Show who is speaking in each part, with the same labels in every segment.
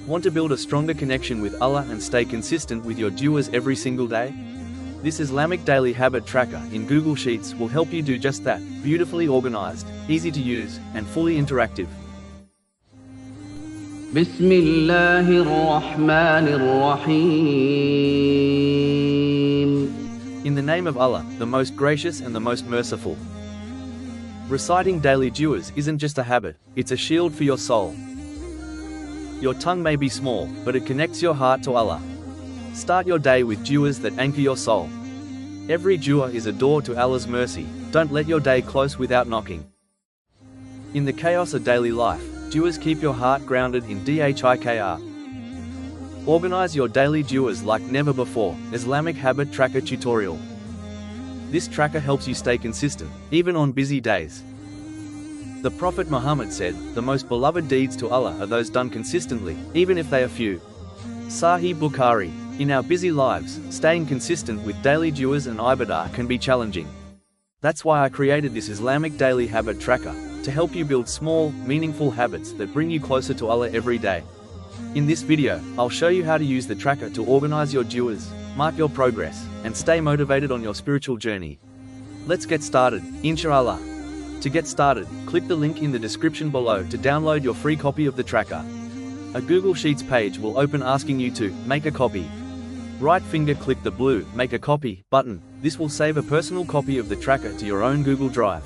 Speaker 1: Want to build a stronger connection with Allah and stay consistent with your du'as every single day? This Islamic Daily Habit Tracker in Google Sheets will help you do just that, beautifully organized, easy to use, and fully interactive. In the name of Allah, the most gracious and the most merciful. Reciting daily du'as isn't just a habit, it's a shield for your soul. Your tongue may be small, but it connects your heart to Allah. Start your day with du'as that anchor your soul. Every du'a is a door to Allah's mercy. Don't let your day close without knocking. In the chaos of daily life, du'as keep your heart grounded in dhikr. Organize your daily du'as like never before. Islamic Habit Tracker Tutorial. This tracker helps you stay consistent, even on busy days. The Prophet Muhammad said, "The most beloved deeds to Allah are those done consistently, even if they are few." Sahih Bukhari. In our busy lives, staying consistent with daily du'as and ibadah can be challenging. That's why I created this Islamic Daily Habit Tracker, to help you build small, meaningful habits that bring you closer to Allah every day. In this video, I'll show you how to use the tracker to organize your du'as, mark your progress, and stay motivated on your spiritual journey. Let's get started, inshallah. To get started, click the link in the description below to download your free copy of the tracker. A Google Sheets page will open asking you to make a copy. Right finger click the blue Make a Copy button. This will save a personal copy of the tracker to your own Google Drive.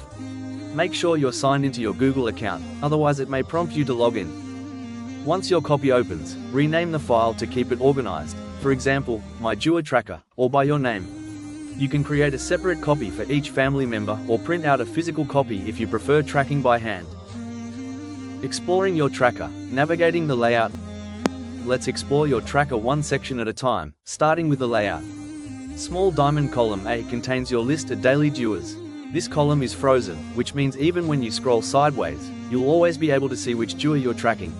Speaker 1: Make sure you're signed into your Google account, otherwise it may prompt you to log in. Once your copy opens, rename the file to keep it organized, for example, My Du'a Tracker, or by your name. You can create a separate copy for each family member or print out a physical copy if you prefer tracking by hand. Exploring your tracker, navigating the layout. Let's explore your tracker one section at a time, starting with the layout. Small diamond column A contains your list of daily du'as. This column is frozen, which means even when you scroll sideways, you'll always be able to see which du'a you're tracking.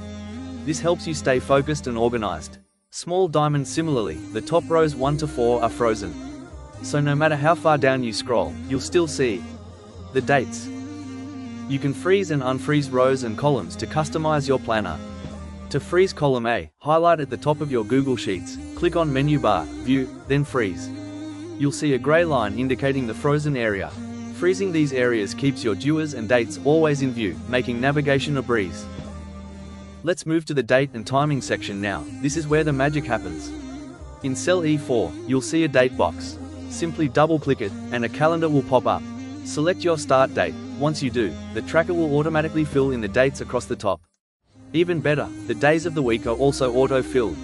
Speaker 1: This helps you stay focused and organized. Small diamond similarly, the top rows 1 to 4 are frozen. So no matter how far down you scroll, you'll still see the dates. You can freeze and unfreeze rows and columns to customize your planner. To freeze column A, highlight at the top of your Google Sheets, click on menu bar, View, then Freeze. You'll see a grey line indicating the frozen area. Freezing these areas keeps your du'as and dates always in view, making navigation a breeze. Let's move to the date and timing section now. This is where the magic happens. In cell E4, you'll see a date box. Simply double-click it, and a calendar will pop up. Select your start date. Once you do, the tracker will automatically fill in the dates across the top. Even better, the days of the week are also auto-filled.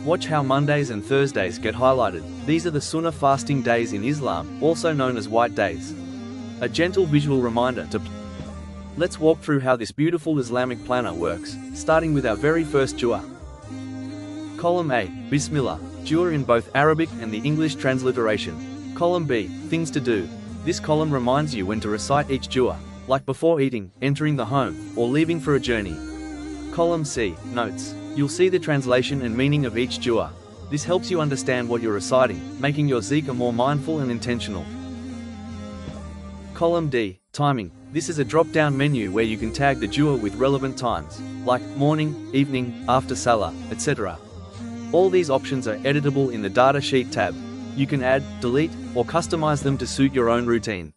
Speaker 1: Watch how Mondays and Thursdays get highlighted. These are the Sunnah fasting days in Islam, also known as white days. A gentle visual reminder to... Let's walk through how this beautiful Islamic planner works, starting with our very first du'a. Column A, Bismillah, du'a in both Arabic and the English transliteration. Column B, Things to do. This column reminds you when to recite each du'a, like before eating, entering the home, or leaving for a journey. Column C, Notes. You'll see the translation and meaning of each du'a. This helps you understand what you're reciting, making your zikr more mindful and intentional. Column D, Timing. This is a drop-down menu where you can tag the du'a with relevant times, like morning, evening, after salah, etc. All these options are editable in the Data Sheet tab. You can add, delete, or customize them to suit your own routine.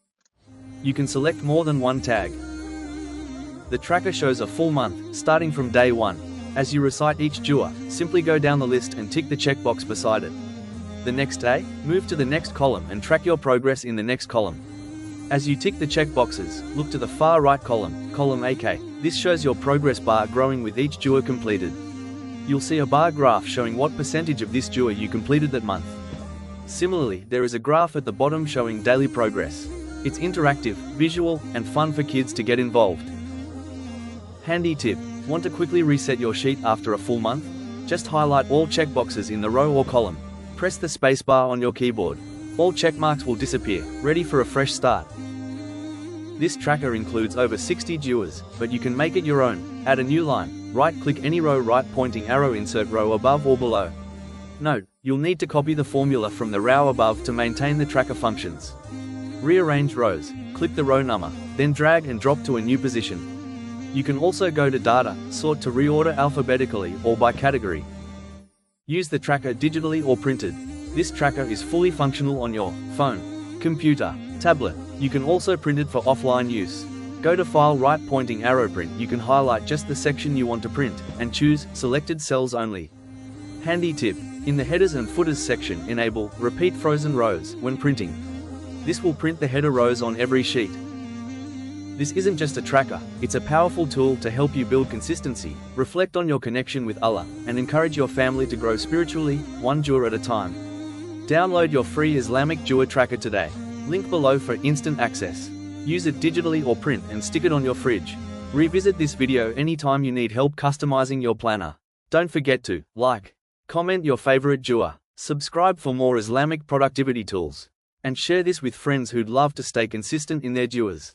Speaker 1: You can select more than one tag. The tracker shows a full month, starting from day 1. As you recite each du'a, simply go down the list and tick the checkbox beside it. The next day, move to the next column and track your progress in the next column. As you tick the checkboxes, look to the far right column, column AK. This shows your progress bar growing with each du'a completed. You'll see a bar graph showing what percentage of this du'a you completed that month. Similarly, there is a graph at the bottom showing daily progress. It's interactive, visual, and fun for kids to get involved. Handy tip: want to quickly reset your sheet after a full month? Just highlight all checkboxes in the row or column. Press the spacebar on your keyboard. All checkmarks will disappear, ready for a fresh start. This tracker includes over 60 du'as, but you can make it your own. Add a new line, right-click any row, right-pointing arrow, insert row above or below. Note: you'll need to copy the formula from the row above to maintain the tracker functions. Rearrange rows, click the row number, then drag and drop to a new position. You can also go to data, sort to reorder alphabetically or by category. Use the tracker digitally or printed. This tracker is fully functional on your phone, computer, tablet. You can also print it for offline use. Go to File, right pointing arrow, print. You can highlight just the section you want to print, and choose selected cells only. Handy tip: in the headers and footers section, enable repeat frozen rows when printing. This will print the header rows on every sheet. This isn't just a tracker, it's a powerful tool to help you build consistency, reflect on your connection with Allah, and encourage your family to grow spiritually, one dua at a time. Download your free Islamic dua tracker today. Link below for instant access. Use it digitally or print and stick it on your fridge. Revisit this video anytime you need help customizing your planner. Don't forget to like, comment your favorite dua, subscribe for more Islamic productivity tools, and share this with friends who'd love to stay consistent in their duas.